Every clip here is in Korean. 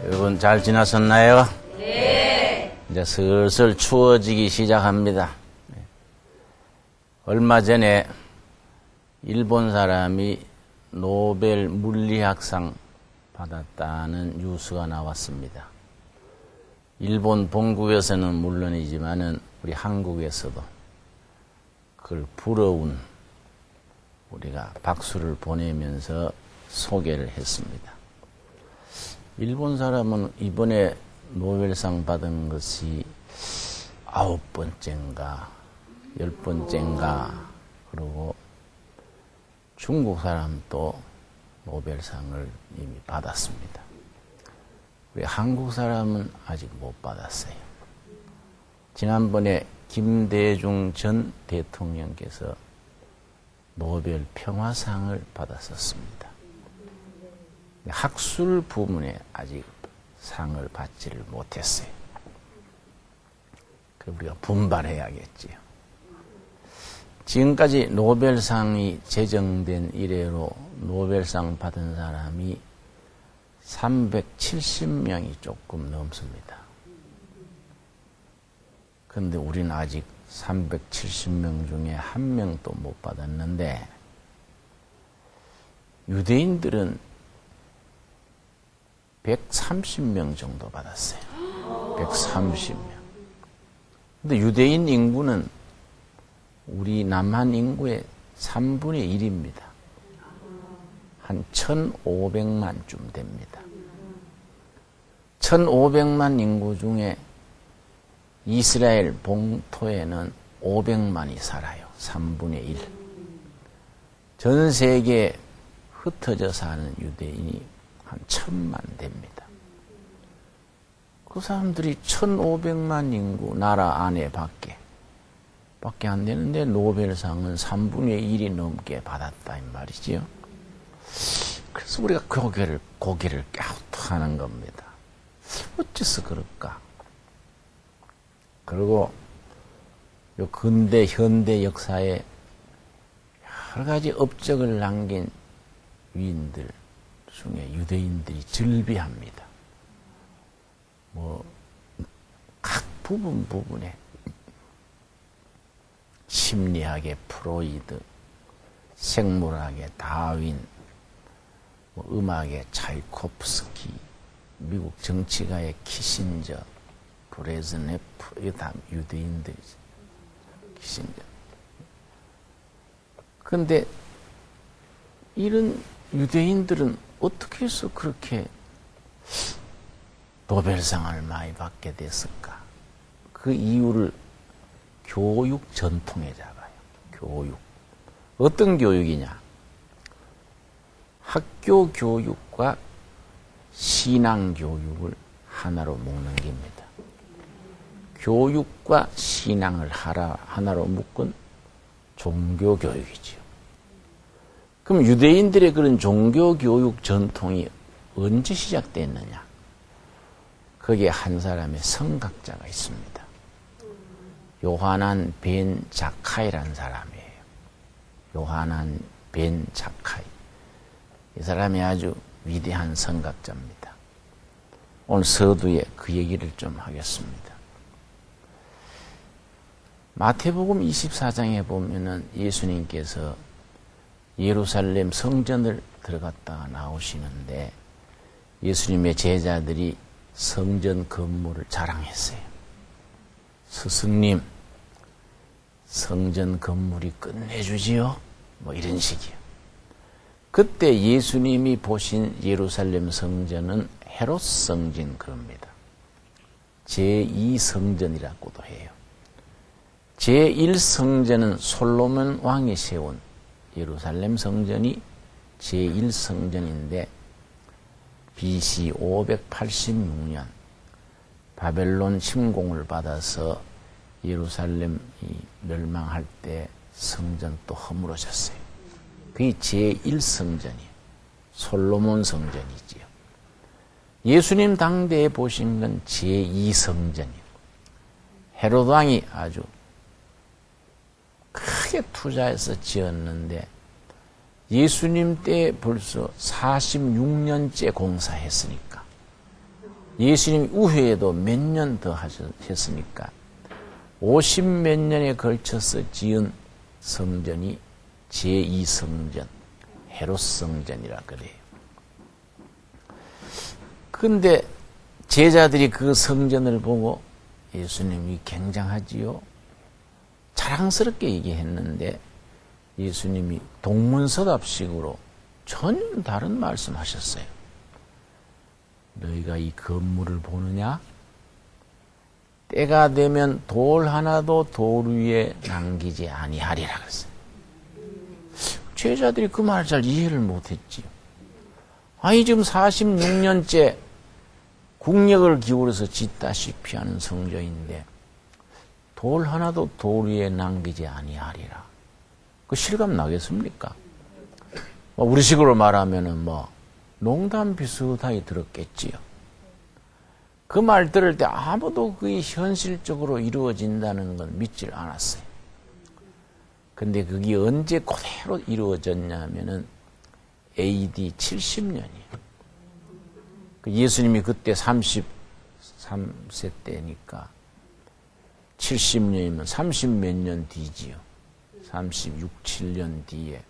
여러분 잘 지나셨나요? 네. 이제 슬슬 추워지기 시작합니다. 얼마 전에 일본 사람이 노벨 물리학상 받았다는 뉴스가 나왔습니다. 일본 본국에서는 물론이지만은 우리 한국에서도 그걸 부러운 우리가 박수를 보내면서 소개를 했습니다. 일본 사람은 이번에 노벨상 받은 것이 9번째인가 10번째인가 그리고 중국 사람도 노벨상을 이미 받았습니다. 우리 한국 사람은 아직 못 받았어요. 지난번에 김대중 전 대통령께서 노벨 평화상을 받았었습니다. 학술 부문에 아직 상을 받지를 못했어요. 그럼 우리가 분발해야겠지요. 지금까지 노벨상이 제정된 이래로 노벨상 받은 사람이 370명이 조금 넘습니다. 그런데 우리는 아직 370명 중에 한 명도 못 받았는데 유대인들은 130명 정도 받았어요. 130명. 근데 유대인 인구는 우리 남한 인구의 3분의 1입니다. 한 1,500만쯤 됩니다. 1,500만 인구 중에 이스라엘 본토에는 500만이 살아요. 3분의 1. 전 세계에 흩어져 사는 유대인이 한 1,000만 됩니다. 그 사람들이 1,500만 인구 나라 안에 밖에 안 되는데 노벨상은 3분의 1이 넘게 받았다 이 말이지요. 그래서 우리가 고개를 갸우뚱하는 겁니다. 어째서 그럴까? 그리고 요 근대 현대 역사에 여러 가지 업적을 남긴 위인들 중에 유대인들이 즐비합니다. 각 부분에 심리학의 프로이드, 생물학의 다윈, 음악의 차이코프스키, 미국 정치가의 키신저, 브레즈네프, 이게 다 유대인들이죠. 키신저. 그런데 이런 유대인들은 어떻게 해서 그렇게 노벨상을 많이 받게 됐을까? 그 이유를 교육 전통에 잡아요. 교육. 어떤 교육이냐? 학교 교육과 신앙 교육을 하나로 묶는 겁니다. 교육과 신앙을 하나로 묶은 종교 교육이죠. 그럼 유대인들의 그런 종교 교육 전통이 언제 시작됐느냐? 거기에 한 사람의 성각자가 있습니다. 요하난 벤 자카이라는 사람이에요. 요하난 벤 자카이. 이 사람이 아주 위대한 성각자입니다. 오늘 서두에 그 얘기를 좀 하겠습니다. 마태복음 24장에 보면은 예수님께서 예루살렘 성전을 들어갔다가 나오시는데 예수님의 제자들이 성전 건물을 자랑했어요. 스승님, 성전 건물이 끝내주지요? 이런 식이요. 그때 예수님이 보신 예루살렘 성전은 헤롯 성전 그럽니다. 제2성전이라고도 해요. 제1성전은 솔로몬 왕이 세운 예루살렘 성전이 제1성전인데 BC 586년 바벨론 침공을 받아서 예루살렘이 멸망할 때 성전 또 허물어졌어요. 그게 제1성전이에요. 솔로몬 성전이지요. 예수님 당대에 보신 건 제2성전이에요. 헤롯 왕이 아주 크게 투자해서 지었는데 예수님 때 벌써 46년째 공사했으니까 예수님 이후에도 몇 년 더 하셨습니까? 50몇 년에 걸쳐서 지은 성전이 제2성전, 헤롯 성전이라 그래요. 그런데 제자들이 그 성전을 보고 예수님이 굉장하지요? 자랑스럽게 얘기했는데 예수님이 동문서답식으로 전혀 다른 말씀하셨어요. 너희가 이 건물을 보느냐? 때가 되면 돌 하나도 돌 위에 남기지 아니하리라 그랬어요. 제자들이 그 말을 잘 이해를 못했지요. 아니 지금 46년째 국력을 기울여서 짓다시피 하는 성전인데 돌 하나도 돌 위에 남기지 아니하리라. 그 실감 나겠습니까? 우리식으로 말하면은 농담 비슷하게 들었겠지요. 그 말 들을 때 아무도 그게 현실적으로 이루어진다는 건 믿질 않았어요. 근데 그게 언제 그대로 이루어졌냐 하면은 AD 70년이에요. 예수님이 그때 33세 때니까 70년이면 30 몇 년 뒤지요. 36, 7년 뒤에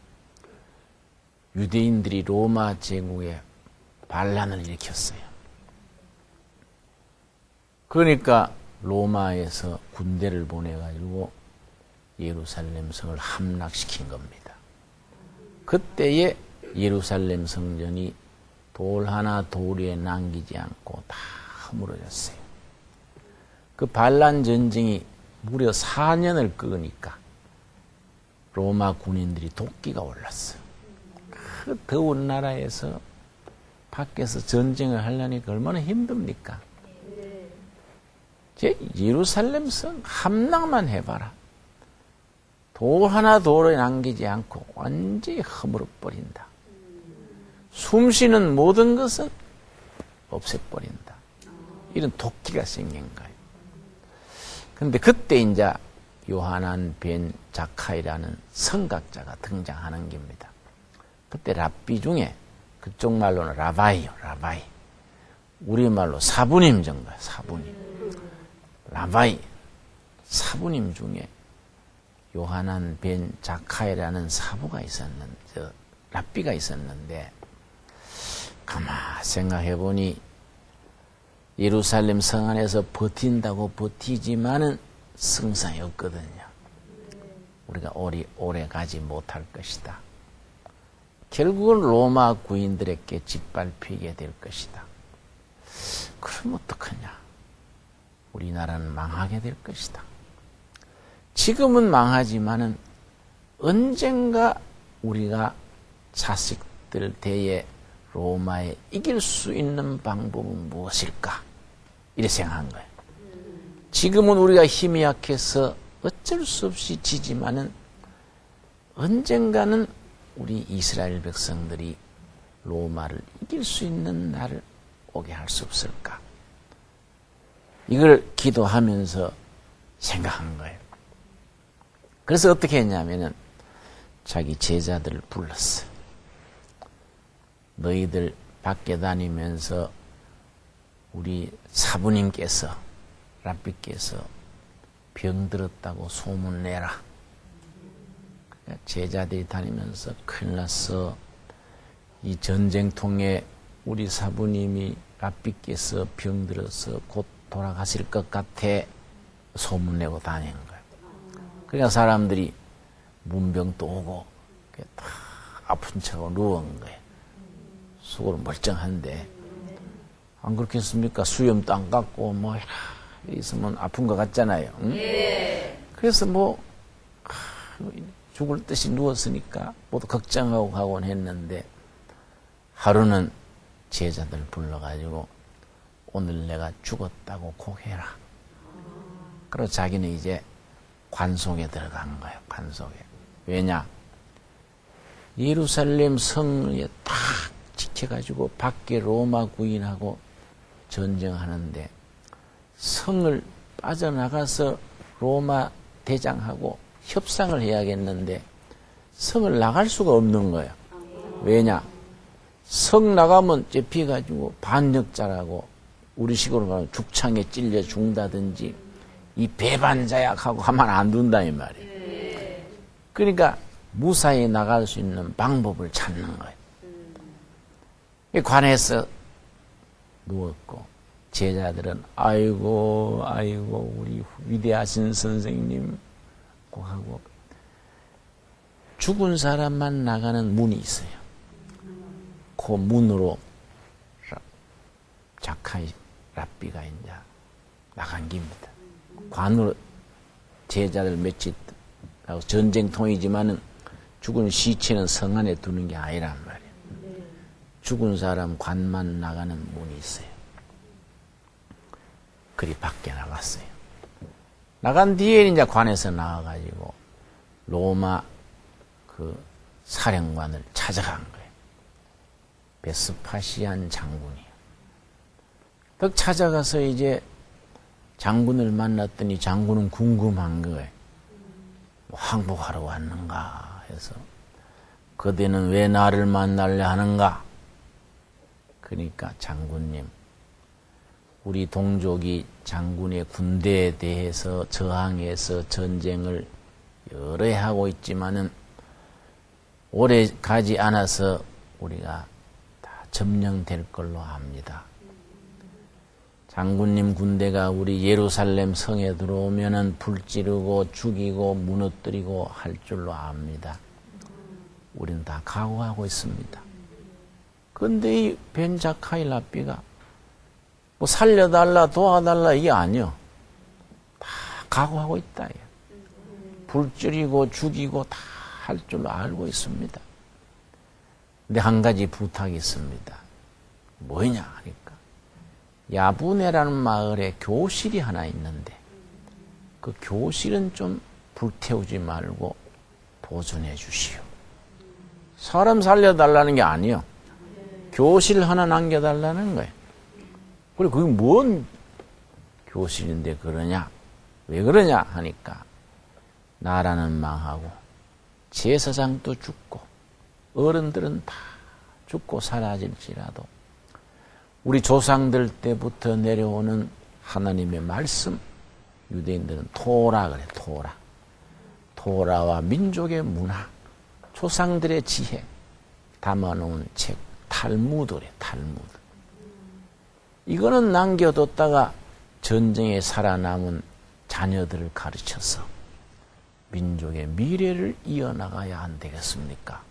유대인들이 로마 제국에 반란을 일으켰어요. 그러니까 로마에서 군대를 보내가지고 예루살렘 성을 함락시킨 겁니다. 그때에 예루살렘 성전이 돌 하나 돌 위에 남기지 않고 다 허물어졌어요. 그 반란 전쟁이 무려 4년을 끄니까 로마 군인들이 도끼가 올랐어요. 그 더운 나라에서 밖에서 전쟁을 하려니까 얼마나 힘듭니까? 예루살렘 성 함락만 해봐라. 돌 하나 돌에 남기지 않고 완전히 허물어버린다. 숨쉬는 모든 것은 없애버린다. 이런 도끼가 생긴 거예요. 그런데 그때 이제 요하난 벤 자카이라는 성각자가 등장하는 겁니다. 그때 랍비 중에 그쪽 말로는 라바이요, 라바이. 우리말로 사부님 정도예요, 사부님. 라바이, 사부님 중에 요하난 벤 자카이라는 사부가 있었는데, 랍비가 있었는데, 가만 생각해보니 예루살렘 성 안에서 버틴다고 버티지만은 승산이 없거든요. 우리가 오래 가지 못할 것이다. 결국은 로마 구인들에게 짓밟히게 될 것이다. 그럼 어떡하냐? 우리나라는 망하게 될 것이다. 지금은 망하지만은 언젠가 우리가 자식들 대에 로마에 이길 수 있는 방법은 무엇일까? 이렇게 생각한 거예요. 지금은 우리가 힘이 약해서 어쩔 수 없이 지지만은 언젠가는 우리 이스라엘 백성들이 로마를 이길 수 있는 날을 오게 할 수 없을까? 이걸 기도하면서 생각한 거예요. 그래서 어떻게 했냐면은 자기 제자들을 불렀어요. 너희들 밖에 다니면서 우리 사부님께서, 랍비께서 병들었다고 소문내라. 그러니까 제자들이 다니면서 큰일 났어. 이 전쟁통에 우리 사부님이 랍비께서 병들어서 곧 돌아가실 것 같아. 소문내고 다니는 거예요. 그러니까 사람들이 문병도 오고 다 아픈 척하고 누운 거예요. 속으로 멀쩡한데 안 그렇겠습니까? 수염도 안 깎고 있으면 아픈 것 같잖아요. 응? 네. 그래서 죽을 듯이 누웠으니까 모두 걱정하고 가곤 했는데 하루는 제자들 불러가지고 오늘 내가 죽었다고 고해라. 그리고 자기는 이제 관속에 들어간 거예요. 관속에. 왜냐? 예루살렘 성에 딱 지켜가지고 밖에 로마 구인하고 전쟁하는데 성을 빠져나가서 로마 대장하고 협상을 해야겠는데 성을 나갈 수가 없는 거예요. 왜냐? 성 나가면 째피가지고 반역자라고 우리식으로 말하면 죽창에 찔려 죽는다든지 이 배반자약하고 가만 안 둔다 이 말이에요. 그러니까 무사히 나갈 수 있는 방법을 찾는 거예요. 관에서 누웠고 제자들은 아이고 우리 위대하신 선생님 하고 죽은 사람만 나가는 문이 있어요. 그 문으로 자카이 랍비가 이제 나간 겁니다. 관으로 제자들 며칠 전쟁통이지만은 죽은 시체는 성 안에 두는 게 아니란 말이에요. 죽은 사람 관만 나가는 문이 있어요. 그리 밖에 나갔어요. 나간 뒤에 이제 관에서 나와가지고 로마 그 사령관을 찾아간 거예요. 베스파시안 장군이요. 딱 찾아가서 이제 장군을 만났더니 장군은 궁금한 거예요. 뭐 항복하러 왔는가 해서 그대는 왜 나를 만나려 하는가? 그러니까 장군님, 우리 동족이 장군의 군대에 대해서 저항해서 전쟁을 여러 해 하고 있지만은 오래 가지 않아서 우리가 다 점령될 걸로 압니다. 장군님 군대가 우리 예루살렘 성에 들어오면은 불 지르고 죽이고 무너뜨리고 할 줄로 압니다. 우리는 다 각오하고 있습니다. 그런데 이 벤자카이 랍비가 뭐 살려달라 도와달라 이게 아니요. 다 각오하고 있다. 불 지르고 죽이고 다 할 줄로 알고 있습니다. 근데 한 가지 부탁이 있습니다. 뭐냐 하니까 야부네라는 마을에 교실이 하나 있는데 그 교실은 좀 불태우지 말고 보존해 주시오. 사람 살려달라는 게 아니요. 교실 하나 남겨달라는 거예요. 그래, 그게 뭔 교실인데 그러냐? 왜 그러냐? 하니까 나라는 망하고 제사장도 죽고 어른들은 다 죽고 사라질지라도 우리 조상들 때부터 내려오는 하나님의 말씀, 유대인들은 토라 그래, 토라. 토라와 민족의 문화, 조상들의 지혜 담아놓은 책, 탈무드래, 탈무드. 이거는 남겨뒀다가 전쟁에 살아남은 자녀들을 가르쳐서 민족의 미래를 이어나가야 안 되겠습니까?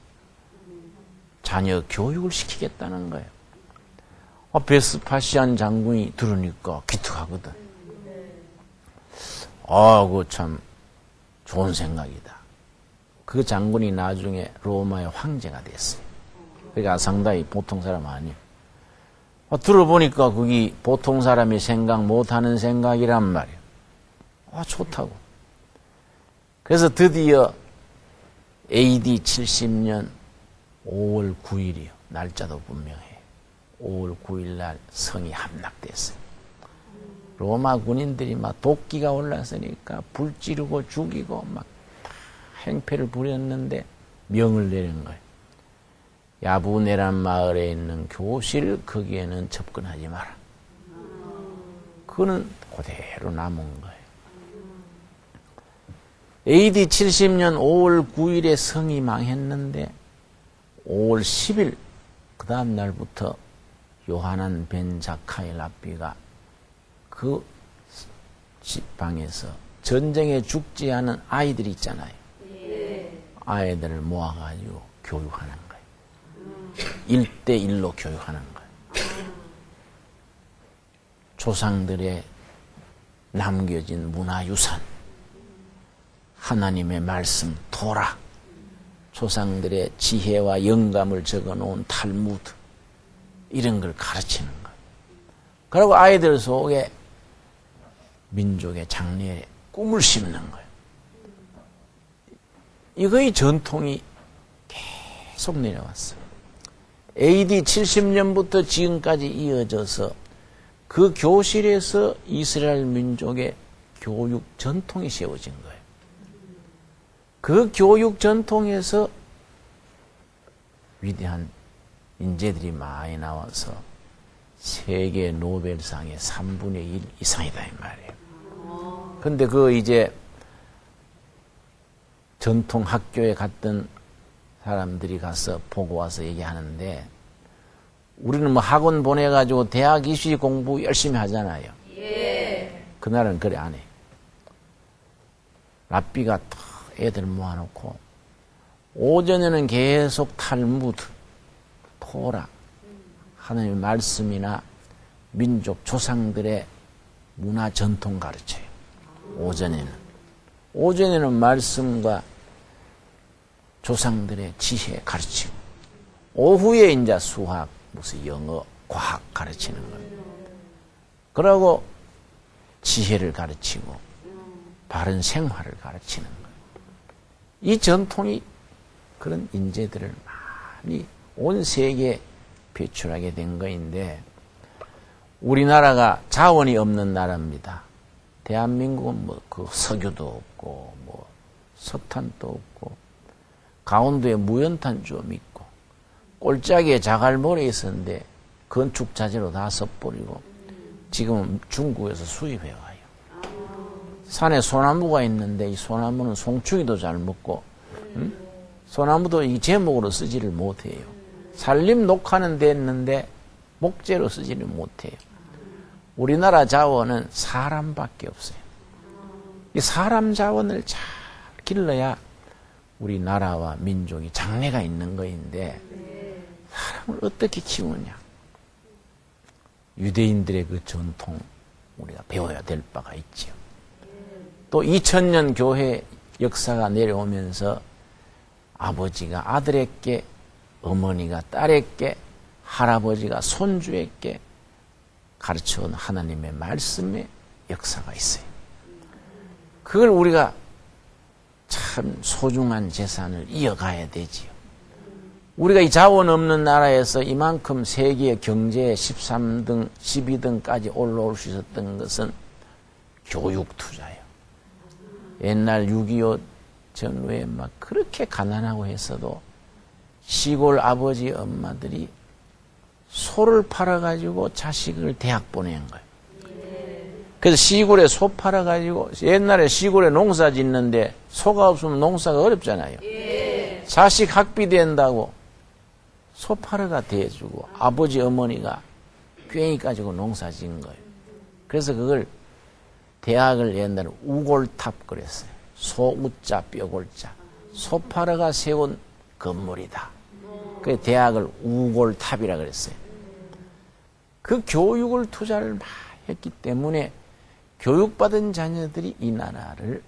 자녀 교육을 시키겠다는 거예요. 베스파시안 장군이 들으니까 기특하거든. 그거 참 좋은 생각이다. 그 장군이 나중에 로마의 황제가 됐어요. 그러니까 상당히 보통 사람 아니에요. 들어보니까 그게 보통 사람이 생각 못하는 생각이란 말이에요. 좋다고. 그래서 드디어 AD 70년 5월 9일이요. 날짜도 분명해요. 5월 9일 날 성이 함락됐어요. 로마 군인들이 막 도끼가 올랐으니까 불 지르고 죽이고 막 행패를 부렸는데 명을 내린 거예요. 야부네란 마을에 있는 교실 거기에는 접근하지 마라. 그거는 그대로 남은 거예요. AD 70년 5월 9일에 성이 망했는데 5월 10일 그 다음 날부터 요하난 벤 자카이 랍비가 그 집방에서 전쟁에 죽지 않은 아이들이 있잖아요. 아이들을 모아가지고 교육하는 거예요. 1대1로 교육하는 거예요. 조상들의 남겨진 문화유산, 하나님의 말씀 토라, 조상들의 지혜와 영감을 적어놓은 탈무드, 이런 걸 가르치는 거예요. 그리고 아이들 속에 민족의 장래에 꿈을 심는 거예요. 이거의 전통이 계속 내려왔어요. AD 70년부터 지금까지 이어져서 그 교실에서 이스라엘 민족의 교육 전통이 세워진 거예요. 그 교육 전통에서 위대한 인재들이 많이 나와서 세계 노벨상의 3분의 1 이상이다 이 말이에요. 근데 그 이제 전통 학교에 갔던 사람들이 가서 보고 와서 얘기하는데, 우리는 뭐 학원 보내가지고 대학 입시 공부 열심히 하잖아요. 그날은 그래 안 해. 랍비가 애들 모아놓고 오전에는 계속 탈무드, 토라, 하나님의 말씀이나 민족 조상들의 문화 전통 가르쳐요. 오전에는 말씀과 조상들의 지혜 가르치고, 오후에 이제 수학, 무슨 영어, 과학 가르치는 거예요. 그러고 지혜를 가르치고 바른 생활을 가르치는 거예요. 이 전통이 그런 인재들을 많이 온 세계에 배출하게 된 거인데, 우리나라가 자원이 없는 나라입니다. 대한민국은 뭐 그 석유도 없고 뭐 석탄도 없고 강원도에 무연탄 좀 있고 꼴짝이에 자갈모래 있었는데 건축 자재로 다 써버리고 지금은 중국에서 수입해 와요. 산에 소나무가 있는데 이 소나무는 송충이도 잘 먹고 소나무도 이 제목으로 쓰지를 못해요. 산림 녹화는 됐는데 목재로 쓰지를 못해요. 우리나라 자원은 사람밖에 없어요. 이 사람 자원을 잘 길러야 우리나라와 민족이 장래가 있는 거인데, 사람을 어떻게 키우느냐. 유대인들의 그 전통 우리가 배워야 될 바가 있지요. 또 2000년 교회 역사가 내려오면서 아버지가 아들에게, 어머니가 딸에게, 할아버지가 손주에게 가르쳐온 하나님의 말씀의 역사가 있어요. 그걸 우리가 참 소중한 재산을 이어가야 되지요. 우리가 이 자원 없는 나라에서 이만큼 세계 경제의 13등, 12등까지 올라올 수 있었던 것은 교육 투자예요. 옛날 6.25 전후에 막 그렇게 가난하고 했어도 시골 아버지 엄마들이 소를 팔아가지고 자식을 대학 보낸 거예요. 그래서 시골에 소 팔아가지고, 옛날에 시골에 농사 짓는데 소가 없으면 농사가 어렵잖아요. 자식 학비 된다고 소 팔아가 대주고 아버지 어머니가 괭이 가지고 농사 짓는 거예요. 그래서 그걸 대학을 옛날에 우골탑 그랬어요. 소우자 뼈골자. 소 팔아가 세운 건물이다. 그 대학을 우골탑이라 그랬어요. 그 교육을 투자를 많이 했기 때문에 교육받은 자녀들이 이 나라를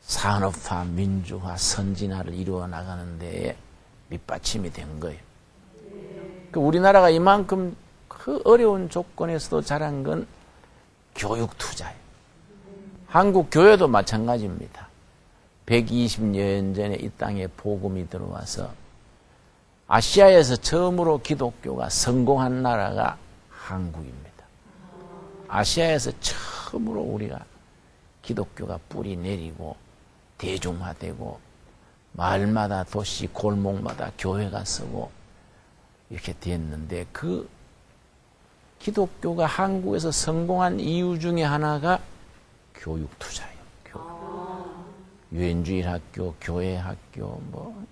산업화, 민주화, 선진화를 이루어 나가는 데에 밑받침이 된 거예요. 그 우리나라가 이만큼 그 어려운 조건에서도 잘한 건 교육 투자예요. 한국 교회도 마찬가지입니다. 120년 전에 이 땅에 복음이 들어와서 아시아에서 처음으로 기독교가 성공한 나라가 한국입니다. 아시아에서 처음으로 우리가 기독교가 뿌리 내리고 대중화되고 마을마다 도시 골목마다 교회가 서고 이렇게 됐는데, 그 기독교가 한국에서 성공한 이유 중에 하나가 교육 투자예요. 유엔주일 학교, 교회 학교, 뭐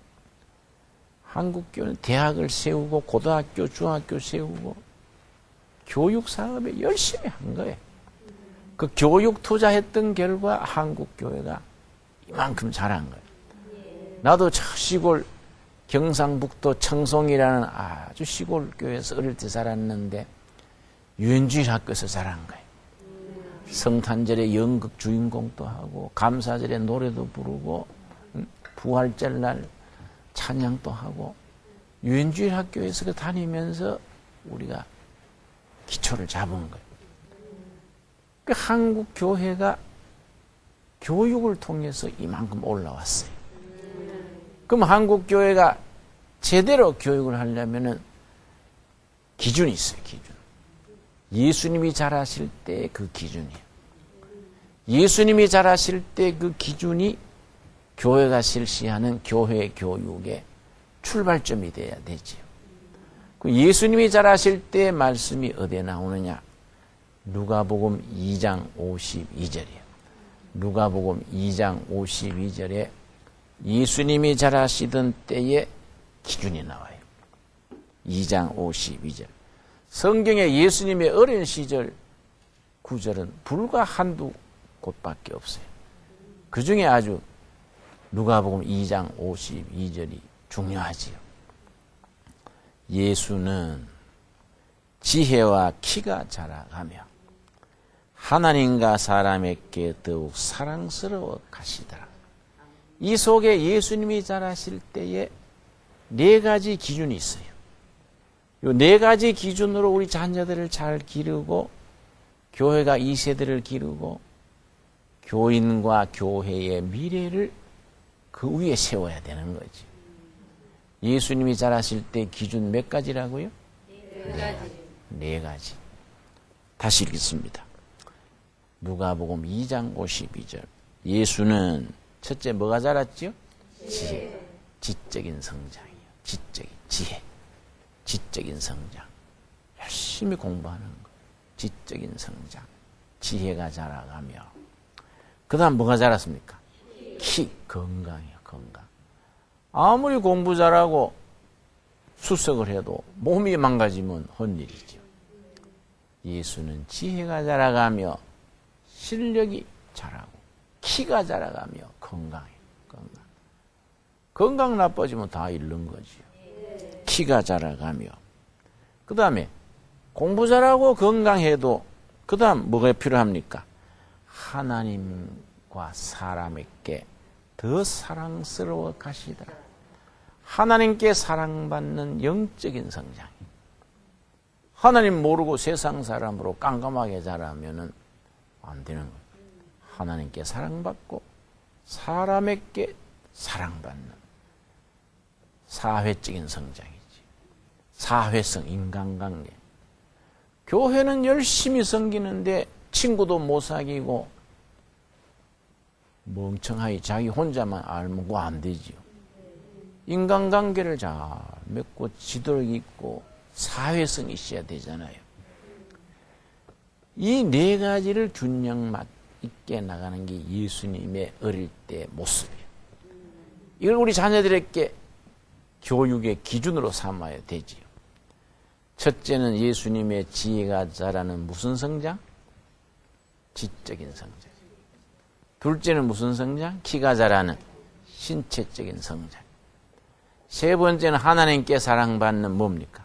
한국교는 대학을 세우고 고등학교, 중학교 세우고 교육 사업에 열심히 한 거예요. 그 교육 투자했던 결과 한국 교회가 이만큼 자란 거예요. 나도 저 시골 경상북도 청송이라는 아주 시골 교회에서 어릴 때 자랐는데 유엔주일 학교에서 자란 거예요. 성탄절에 연극 주인공도 하고 감사절에 노래도 부르고 부활절날 찬양도 하고 유엔주일 학교에서 다니면서 우리가 기초를 잡은 거예요. 그 한국 교회가 교육을 통해서 이만큼 올라왔어요. 그럼 한국 교회가 제대로 교육을 하려면은 기준이 있어요. 기준. 예수님이 자라실 때 그 기준이에요. 예수님이 자라실 때 그 기준이 교회가 실시하는 교회 교육의 출발점이 돼야 되지요. 예수님이 자라실 때 말씀이 어디에 나오느냐? 누가복음 2장 52절이에요. 누가복음 2장 52절에 예수님이 자라시던 때의 기준이 나와요. 2장 52절. 성경에 예수님의 어린 시절 구절은 불과 한두 곳밖에 없어요. 그 중에 아주 누가복음 2장 52절이 중요하지요. 예수는 지혜와 키가 자라가며 하나님과 사람에게 더욱 사랑스러워 가시더라. 이 속에 예수님이 자라실 때에 네 가지 기준이 있어요. 이 네 가지 기준으로 우리 자녀들을 잘 기르고 교회가 이 세대를 기르고 교인과 교회의 미래를 그 위에 세워야 되는 거지. 예수님이 자라실 때 기준 몇 가지라고요? 네 가지. 다시 읽겠습니다. 누가복음 2장 52절. 예수는 첫째 뭐가 자랐지요? 지혜. 지적인 성장이요. 지적인 지혜. 지적인 성장. 열심히 공부하는 것. 지적인 성장. 지혜가 자라가며. 그 다음 뭐가 자랐습니까? 키. 건강이요. 건강. 아무리 공부 잘하고 수석을 해도 몸이 망가지면 헛일이죠. 예수는 지혜가 자라가며 실력이 자라고 키가 자라가며 건강해요. 건강 나빠지면 다 잃는 거지요. 키가 자라가며 그 다음에 공부 잘하고 건강해도 그 다음 뭐가 필요합니까? 하나님과 사람에게 더 사랑스러워 가시더라. 하나님께 사랑받는 영적인 성장. 하나님 모르고 세상 사람으로 깜깜하게 자라면은 안 되는 거예요. 하나님께 사랑받고 사람에게 사랑받는 사회적인 성장이지. 사회성, 인간관계. 교회는 열심히 섬기는데 친구도 못 사귀고 멍청하게 자기 혼자만 알고 안 되지요. 인간관계를 잘 맺고 지도력 있고 사회성이 있어야 되잖아요. 이 네 가지를 균형 있게 나가는 게 예수님의 어릴 때 모습이에요. 이걸 우리 자녀들에게 교육의 기준으로 삼아야 되지요. 첫째는 예수님의 지혜가 자라는 무슨 성장? 지적인 성장. 둘째는 무슨 성장? 키가 자라는 신체적인 성장. 세 번째는 하나님께 사랑받는 뭡니까?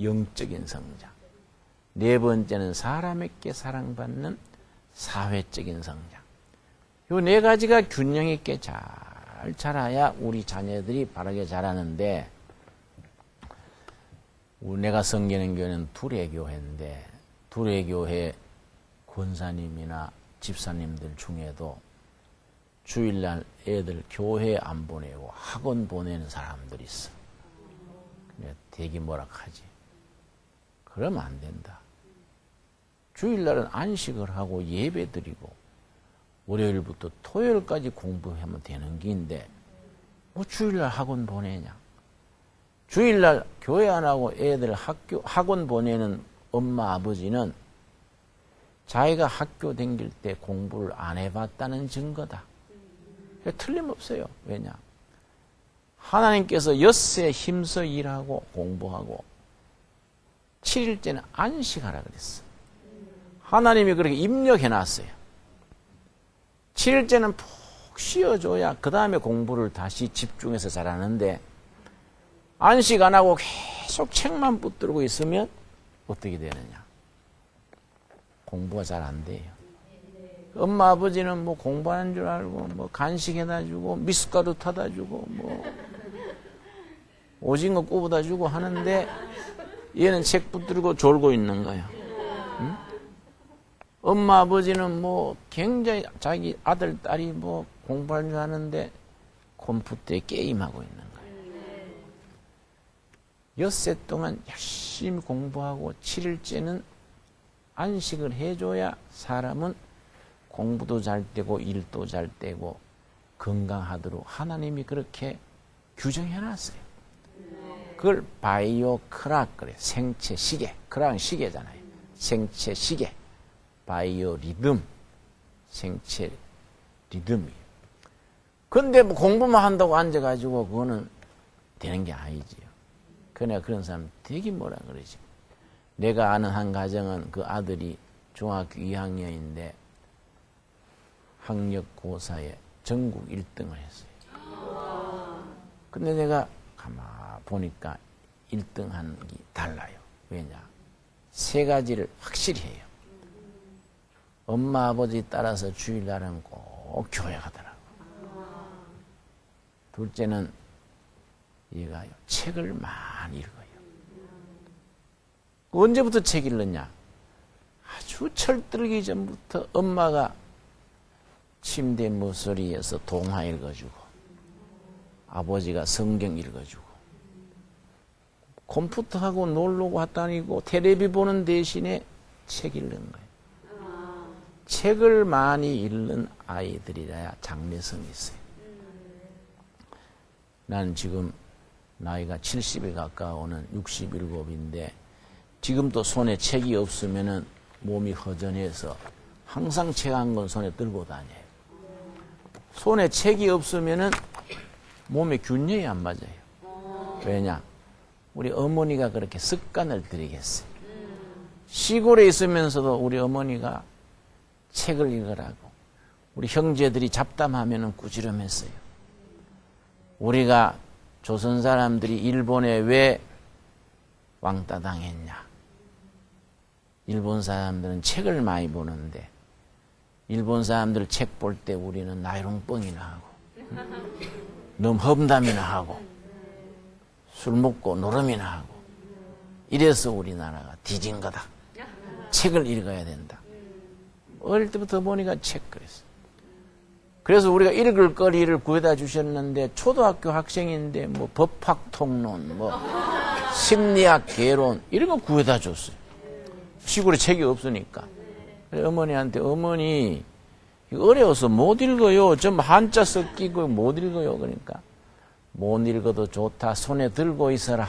영적인 성장. 네 번째는 사람에게 사랑받는 사회적인 성장. 이 네 가지가 균형 있게 잘 자라야 우리 자녀들이 바르게 자라는데, 내가 섬기는 교회는 두레교회인데 두레교회 권사님이나 집사님들 중에도 주일날 애들 교회 안 보내고 학원 보내는 사람들이 있어. 대기 뭐라 하지. 그러면 안 된다. 주일날은 안식을 하고 예배 드리고 월요일부터 토요일까지 공부하면 되는 게인데 뭐 주일날 학원 보내냐. 주일날 교회 안 하고 애들 학원 보내는 엄마 아버지는 자기가 학교 다닐 때 공부를 안 해봤다는 증거다. 틀림없어요. 왜냐? 하나님께서 엿새 힘써 일하고 공부하고 7일째는 안식하라 그랬어. 하나님이 그렇게 입력해놨어요. 7일째는 푹 쉬어줘야 그 다음에 공부를 다시 집중해서 잘하는데 안식 안 하고 계속 책만 붙들고 있으면 어떻게 되느냐? 공부가 잘 안 돼요. 엄마 아버지는 뭐 공부하는 줄 알고 뭐 간식해다 주고 미숫가루 타다 주고 뭐 오징어 구워다 주고 하는데 얘는 책 붙들고 졸고 있는 거야. 응? 엄마 아버지는 뭐 굉장히 자기 아들 딸이 뭐 공부하는 줄 아는데 컴퓨터에 게임하고 있는 거야. 엿새 동안 열심히 공부하고 7일째는 안식을 해줘야 사람은 공부도 잘 되고 일도 잘 되고 건강하도록 하나님이 그렇게 규정해놨어요. 그걸 바이오 크락 그래. 생체 시계. 크락은 시계잖아요. 생체 시계. 바이오 리듬. 생체 리듬이에요. 근데 뭐 공부만 한다고 앉아가지고 그거는 되는 게 아니지요. 그러나 그런 사람 되게 뭐라 그러지. 내가 아는 한 가정은 그 아들이 중학교 2학년인데 학력고사에 전국 1등을 했어요. 근데 내가 가만 보니까 1등 하는 게 달라요. 왜냐? 세 가지를 확실히 해요. 엄마 아버지 따라서 주일날은 꼭 교회 가더라고. 둘째는 얘가요, 책을 많이 읽어요. 언제부터 책 읽느냐? 아주 철들기 전부터 엄마가 침대 모서리에서 동화 읽어주고 아버지가 성경 읽어주고 컴퓨터하고 놀러 왔다니고 텔레비 보는 대신에 책 읽는 거예요. 책을 많이 읽는 아이들이라야 장래성이 있어요. 나는 지금 나이가 70에 가까워오는 67인데 지금도 손에 책이 없으면은 몸이 허전해서 항상 책 한 권 손에 들고 다녀요. 손에 책이 없으면은 몸에 균형이 안 맞아요. 왜냐? 우리 어머니가 그렇게 습관을 들이겠어요. 시골에 있으면서도 우리 어머니가 책을 읽으라고 우리 형제들이 잡담하면은 꾸지람했어요. 우리가 조선 사람들이 일본에 왜 왕따 당했냐? 일본 사람들은 책을 많이 보는데 일본 사람들 책 볼 때 우리는 나이롱뻥이나 하고 너무 험담이나 하고 술 먹고 노름이나 하고 이래서 우리나라가 뒤진 거다. 책을 읽어야 된다. 어릴 때부터 보니까 책 그랬어. 그래서 우리가 읽을 거리를 구해다 주셨는데 초등학교 학생인데 뭐 법학 통론, 뭐 심리학 개론 이런 거 구해다 줬어요. 시골에 책이 없으니까. 그래서 어머니한테 어머니 어려워서 못 읽어요. 좀 한자 섞이고 못 읽어요. 그러니까 못 읽어도 좋다. 손에 들고 있어라.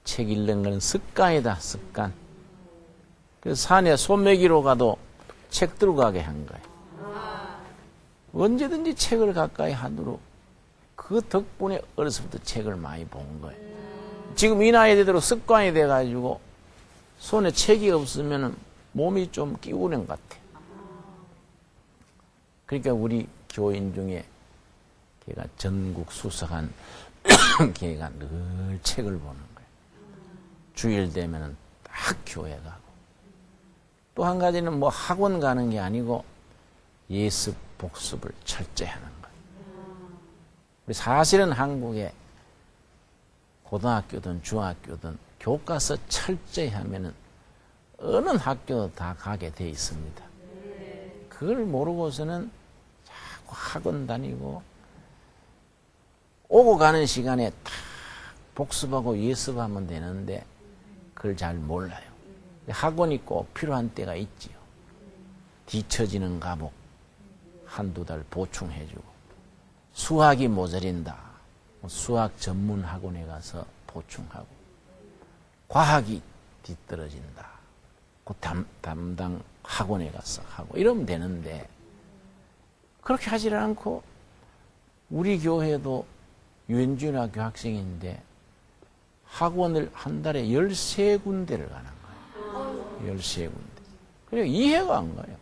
책 읽는 건 습관이다. 습관. 그래서 산에 소매기로 가도 책 들고 가게 한 거예요. 언제든지 책을 가까이 하도록 그 덕분에 어려서부터 책을 많이 본 거예요. 지금 이 나이 되도록 습관이 돼가지고 손에 책이 없으면 몸이 좀 끼우는 것 같아. 그러니까 우리 교인 중에 걔가 전국 수석한 걔가 늘 책을 보는 거예요. 주일 되면은 딱 교회 가고. 또 한 가지는 뭐 학원 가는 게 아니고 예습 복습을 철저히 하는 거예요. 사실은 한국에 고등학교든 중학교든 교과서 철저히 하면은 어느 학교도 다 가게 돼 있습니다. 그걸 모르고서는 자꾸 학원 다니고 오고 가는 시간에 다 복습하고 예습하면 되는데 그걸 잘 몰라요. 학원이 꼭 필요한 때가 있지요. 뒤처지는 과목 한두 달 보충해주고 수학이 모자린다. 수학 전문 학원에 가서 보충하고 과학이 뒤떨어진다. 그 담당 학원에 가서 하고 이러면 되는데 그렇게 하지 않고 우리 교회도 유엔중학교 학생인데 학원을 한 달에 13군데를 가는 거예요. 13군데. 그래 이해가 안 가요.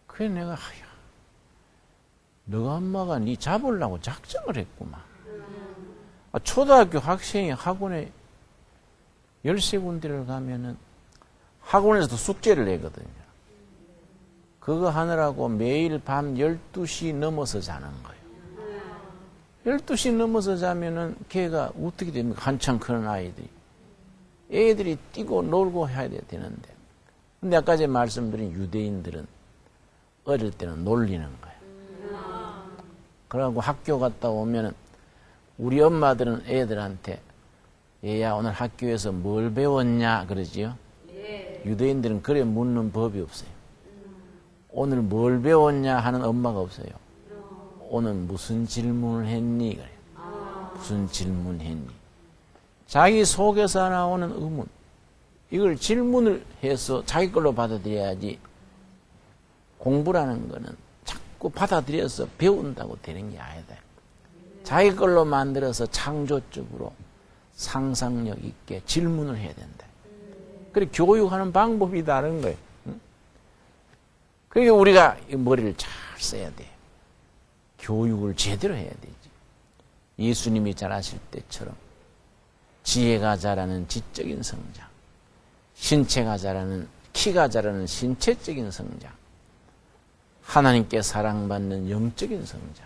그래 내가 너가 엄마가 네 잡으려고 작정을 했구만. 초등학교 학생이 학원에 13군데를 가면은 학원에서도 숙제를 내거든요. 그거 하느라고 매일 밤 12시 넘어서 자는 거예요. 12시 넘어서 자면은 걔가 어떻게 됩니까? 한참 크는 아이들이. 애들이 뛰고 놀고 해야 되는데. 근데 아까 전에 말씀드린 유대인들은 어릴 때는 놀리는 거예요. 그러고 학교 갔다 오면은 우리 엄마들은 애들한테 얘야 오늘 학교에서 뭘 배웠냐 그러지요. 유대인들은 그래 묻는 법이 없어요. 오늘 뭘 배웠냐 하는 엄마가 없어요. 오늘 무슨 질문을 했니? 그래요. 무슨 질문했니? 자기 속에서 나오는 의문, 이걸 질문을 해서 자기 걸로 받아들여야지. 공부라는 거는 자꾸 받아들여서 배운다고 되는 게 아니다. 자기 걸로 만들어서 창조적으로 상상력 있게 질문을 해야 된다. 그래 교육하는 방법이 다른 거예요. 그러니까 우리가 머리를 잘 써야 돼요. 교육을 제대로 해야 되지. 예수님이 자라실 때처럼 지혜가 자라는 지적인 성장, 신체가 자라는, 키가 자라는 신체적인 성장, 하나님께 사랑받는 영적인 성장,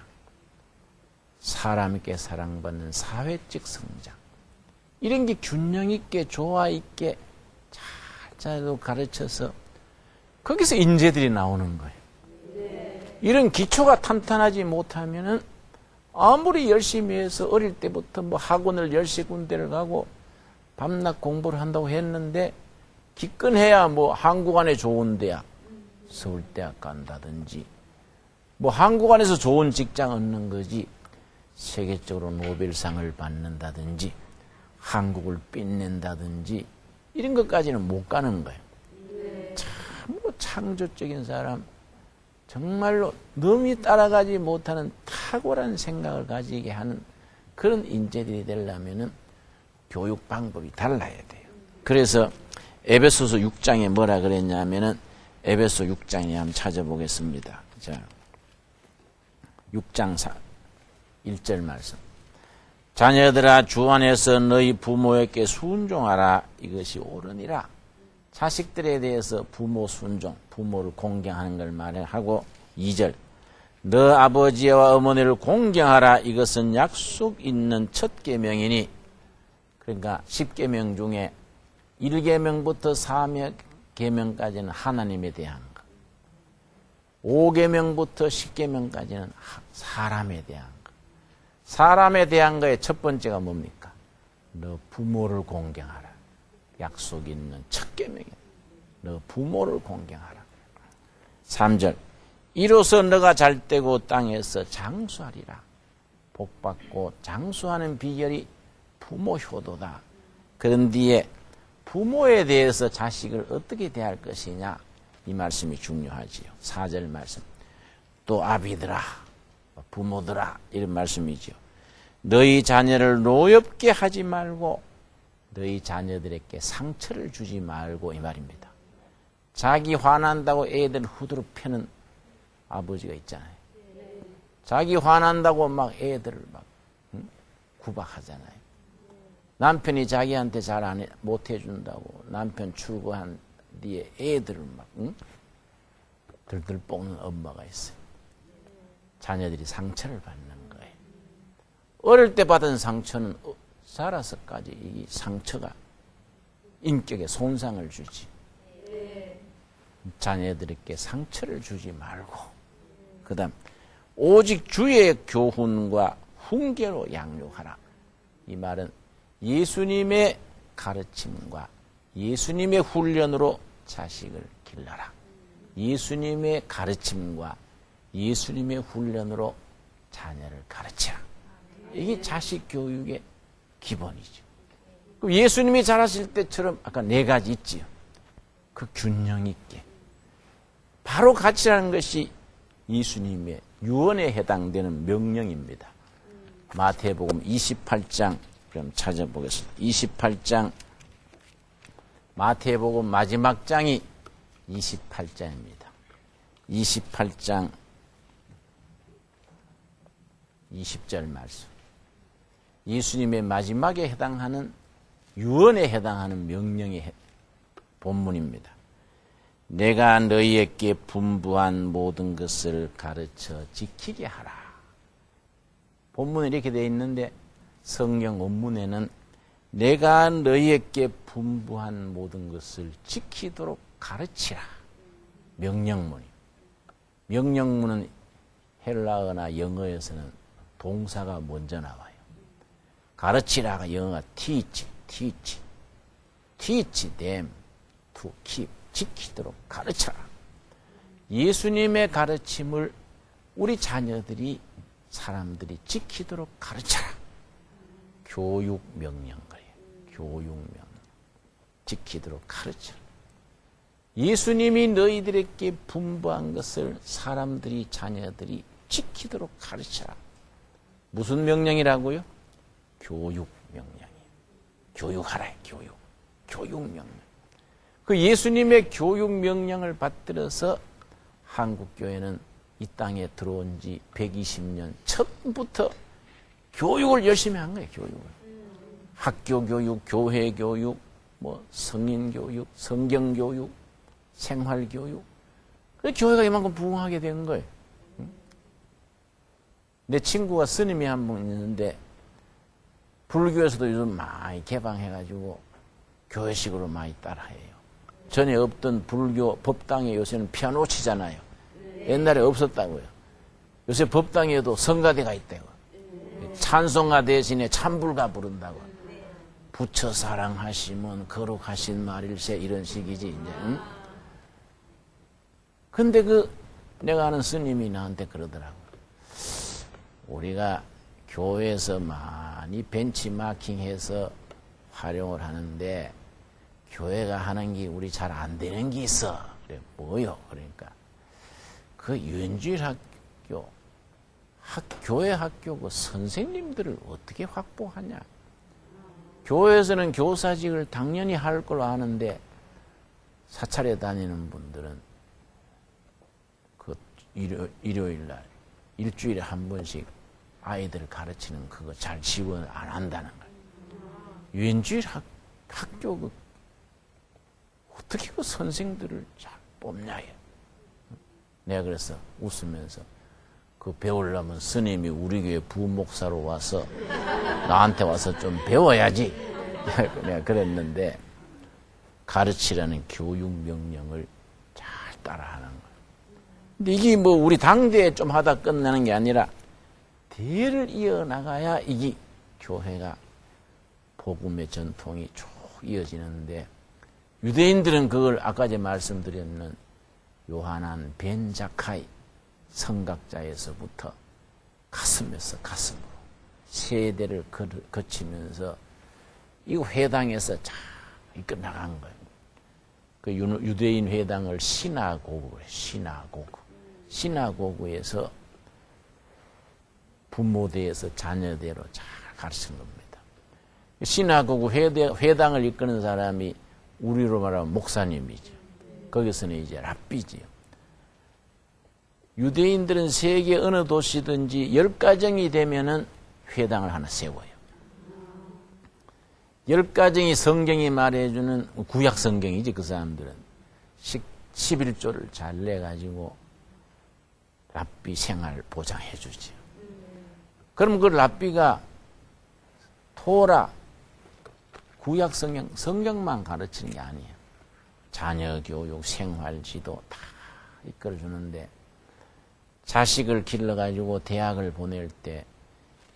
사람께 사랑받는 사회적 성장, 이런 게 균형 있게 조화 있게 잘 가르쳐서 거기서 인재들이 나오는 거예요. 이런 기초가 탄탄하지 못하면은 아무리 열심히 해서 어릴 때부터 뭐 학원을 10군데를 가고 밤낮 공부를 한다고 했는데 기껏해야 뭐 한국 안에 좋은 대학, 서울대학 간다든지 뭐 한국 안에서 좋은 직장 얻는 거지 세계적으로 노벨상을 받는다든지 한국을 빛낸다든지 이런 것까지는 못 가는 거예요. 참으로 창조적인 사람, 정말로 넘이 따라가지 못하는 탁월한 생각을 가지게 하는 그런 인재들이 되려면은 교육 방법이 달라야 돼요. 그래서 에베소서 6장에 뭐라 그랬냐면은 에베소 6장에 한번 찾아보겠습니다. 자, 6장 1절 말씀. 자녀들아 주 안에서 너희 부모에게 순종하라. 이것이 옳으니라. 자식들에 대해서 부모 순종, 부모를 공경하는 걸 말하고 2절. 너 아버지와 어머니를 공경하라. 이것은 약속 있는 첫 계명이니, 그러니까 10계명 중에 1계명부터 4계명까지는 하나님에 대한 것, 5계명부터 10계명까지는 사람에 대한 것. 사람에 대한 거의 첫 번째가 뭡니까? 너 부모를 공경하라. 약속 있는 첫 계명이야. 너 부모를 공경하라. 3절. 이로써 너가 잘되고 땅에서 장수하리라. 복받고 장수하는 비결이 부모 효도다. 그런 뒤에 부모에 대해서 자식을 어떻게 대할 것이냐, 이 말씀이 중요하지요. 4절 말씀. 또 아비들아, 부모들아, 이런 말씀이지요. 너희 자녀를 노엽게 하지 말고 너희 자녀들에게 상처를 주지 말고, 이 말입니다. 자기 화난다고 애들 후드로 패는 아버지가 있잖아요. 자기 화난다고 막 애들을 막 구박하잖아요. 남편이 자기한테 잘 못 해준다고 남편 출고한 뒤에 애들을 막 들들 볶는 엄마가 있어요. 자녀들이 상처를 받는 거예요. 어릴 때 받은 상처는 자라서까지 이 상처가 인격에 손상을 주지. 자녀들에게 상처를 주지 말고, 그 다음 오직 주의 교훈과 훈계로 양육하라. 이 말은 예수님의 가르침과 예수님의 훈련으로 자식을 길러라. 예수님의 가르침과 예수님의 훈련으로 자녀를 가르치라. 이게 자식 교육의 기본이죠. 그럼 예수님이 자라실 때처럼 아까 4가지 있지요. 그 균형 있게. 바로 가르치라는 것이 예수님의 유언에 해당되는 명령입니다. 마태복음 28장 그럼 찾아보겠습니다. 28장, 마태복음 마지막 장이 28장입니다. 28장 20절 말씀. 예수님의 마지막에 해당하는, 유언에 해당하는 명령의 본문입니다. 내가 너희에게 분부한 모든 것을 가르쳐 지키게 하라. 본문에 이렇게 되어 있는데 성경 원문에는 내가 너희에게 분부한 모든 것을 지키도록 가르치라. 명령문이. 명령문은 헬라어나 영어에서는 동사가 먼저 나와요. 가르치라가 영어가 teach them to keep. 지키도록 가르쳐라. 예수님의 가르침을 우리 자녀들이, 사람들이 지키도록 가르쳐라. 교육명령 그래요. 교육명령. 지키도록 가르쳐. 예수님이 너희들에게 분부한 것을 사람들이, 자녀들이 지키도록 가르쳐라. 무슨 명령이라고요? 교육명령이에요. 교육하라, 교육. 교육명령. 그 예수님의 교육명령을 받들어서 한국교회는 이 땅에 들어온 지 120년 처음부터 교육을 열심히 한 거예요, 교육을. 학교 교육, 교회 교육, 성인 교육, 성경 교육, 생활 교육. 그래서 교회가 이만큼 부흥하게 된 거예요. 내 친구가 스님이 한 분 있는데 불교에서도 요즘 많이 개방해가지고 교회식으로 많이 따라해요. 전에 없던 불교 법당에 요새는 피아노 치잖아요. 옛날에 없었다고요. 요새 법당에도 성가대가 있다고. 찬송가 대신에 찬불가 부른다고. 부처 사랑하시면 거룩하신 말일세, 이런 식이지 이제. 응? 근데 내가 아는 스님이 나한테 그러더라고. 우리가 교회에서 많이 벤치마킹해서 활용을 하는데 교회가 하는 게 우리 잘 안 되는 게 있어. 그래, 뭐요? 그러니까 그 유엔주일 학교, 교회 학교 그 선생님들을 어떻게 확보하냐? 교회에서는 교사직을 당연히 할 걸로 아는데 사찰에 다니는 분들은 그 일요일 날 일주일에 한 번씩 아이들 가르치는 그거 잘 지원을 안 한다는 거예요. 유엔주일 학교 어떻게 그 선생들을 잘 뽑냐? 내가 그래서 웃으면서 배우려면 스님이 우리 교회 부목사로 와서 나한테 와서 좀 배워야지. 내가 그랬는데 가르치라는 교육 명령을 잘 따라하는 거예요. 근데 이게 우리 당대에 좀 하다 끝나는 게 아니라 대를 이어나가야 이게 교회가 복음의 전통이 쭉 이어지는데 유대인들은 그걸 아까 제가 말씀드렸는 요하난 벤 자카이 성각자에서부터 가슴에서 가슴으로 세대를 거치면서 이 회당에서 잘 이끌어 나간 거예요. 그 유대인 회당을 시나고그래, 시나고그에서 부모대에서 자녀대로 잘 가르친 겁니다. 시나고그 회당을 이끄는 사람이 우리로 말하면 목사님이죠. 거기서는 이제 랍비지요. 유대인들은 세계 어느 도시든지 10가정이 되면은 회당을 하나 세워요. 10가정이 성경이 말해주는 구약 성경이지, 그 사람들은. 11조를 잘 내가지고 랍비 생활 보장해 주지. 그럼 그 랍비가 토라, 구약 성경만 가르치는 게 아니에요. 자녀 교육, 생활 지도 다 이끌어 주는데 자식을 길러가지고 대학을 보낼 때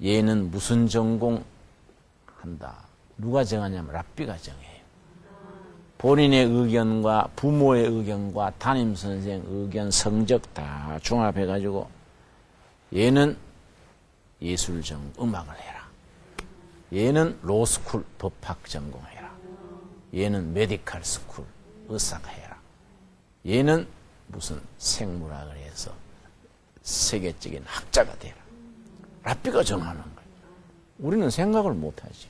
얘는 무슨 전공 한다. 누가 정하냐면 랍비가 정해요. 본인의 의견과 부모의 의견과 담임선생 의견, 성적 다 종합해가지고 얘는 예술 음악을 해라. 얘는 로스쿨 법학 전공해라. 얘는 메디칼 스쿨 의사가 해라. 얘는 무슨 생물학을 해서 세계적인 학자가 되라. 랍비가 정하는 거예요. 우리는 생각을 못하지.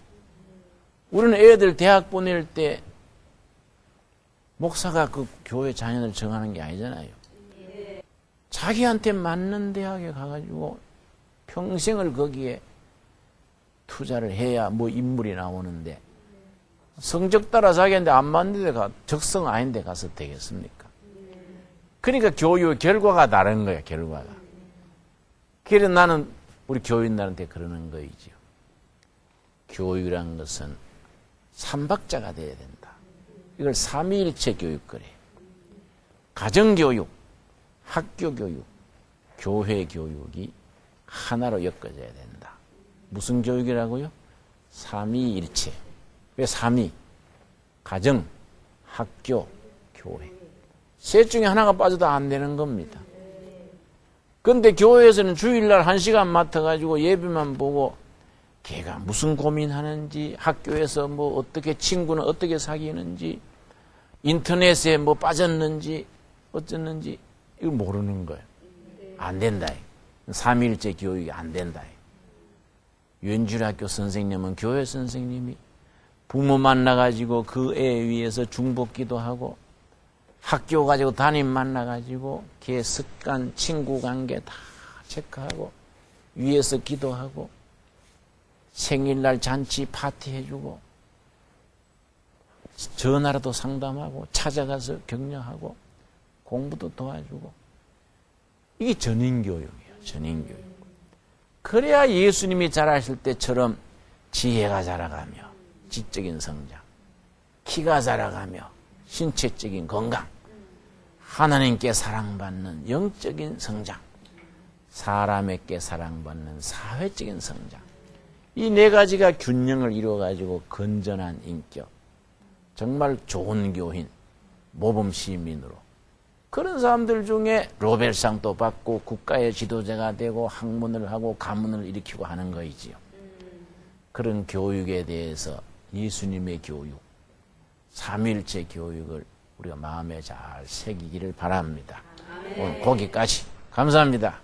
우리는 애들 대학 보낼 때 목사가 그 교회 자녀들 정하는 게 아니잖아요. 자기한테 맞는 대학에 가가지고 평생을 거기에 투자를 해야 인물이 나오는데 성적 따라 자기한테 안 맞는 데 적성 아닌데 가서 되겠습니까? 그러니까 교육 결과가 다른 거야, 결과가. 그래서 나는 우리 교인들한테 그러는 거이죠. 교육이라는 것은 삼박자가 돼야 된다. 이걸 삼위일체 교육 그래요. 가정교육, 학교교육, 교회교육이 하나로 엮어져야 된다. 무슨 교육이라고요? 삼위일체. 왜 삼위? 가정, 학교, 교회. 셋 중에 하나가 빠져도 안 되는 겁니다. 그런데 교회에서는 주일날 1시간 맡아가지고 예배만 보고 걔가 무슨 고민하는지, 학교에서 뭐 어떻게 친구는 어떻게 사귀는지, 인터넷에 뭐 빠졌는지 어쩌는지 이걸 모르는 거예요. 안 된다. 삼위일체 교육이 안 된다. 유엔주일학교 선생님은 교회 선생님이 부모 만나가지고 그 애 위해서 중복기도 하고, 학교 가지고 담임 만나가지고 걔 습관, 친구 관계 다 체크하고, 위에서 기도하고, 생일날 잔치 파티 해주고, 전화라도 상담하고, 찾아가서 격려하고, 공부도 도와주고. 이게 전인교육이에요. 전인교육. 그래야 예수님이 자라실 때처럼 지혜가 자라가며 지적인 성장, 키가 자라가며 신체적인 건강, 하나님께 사랑받는 영적인 성장, 사람에게 사랑받는 사회적인 성장, 이 네 가지가 균형을 이루어가지고 건전한 인격, 정말 좋은 교인, 모범 시민으로, 그런 사람들 중에 노벨상도 받고 국가의 지도자가 되고 학문을 하고 가문을 일으키고 하는 거이지요. 그런 교육에 대해서 예수님의 교육, 삼위일체 교육을 우리가 마음에 잘 새기기를 바랍니다. 오늘 거기까지. 감사합니다.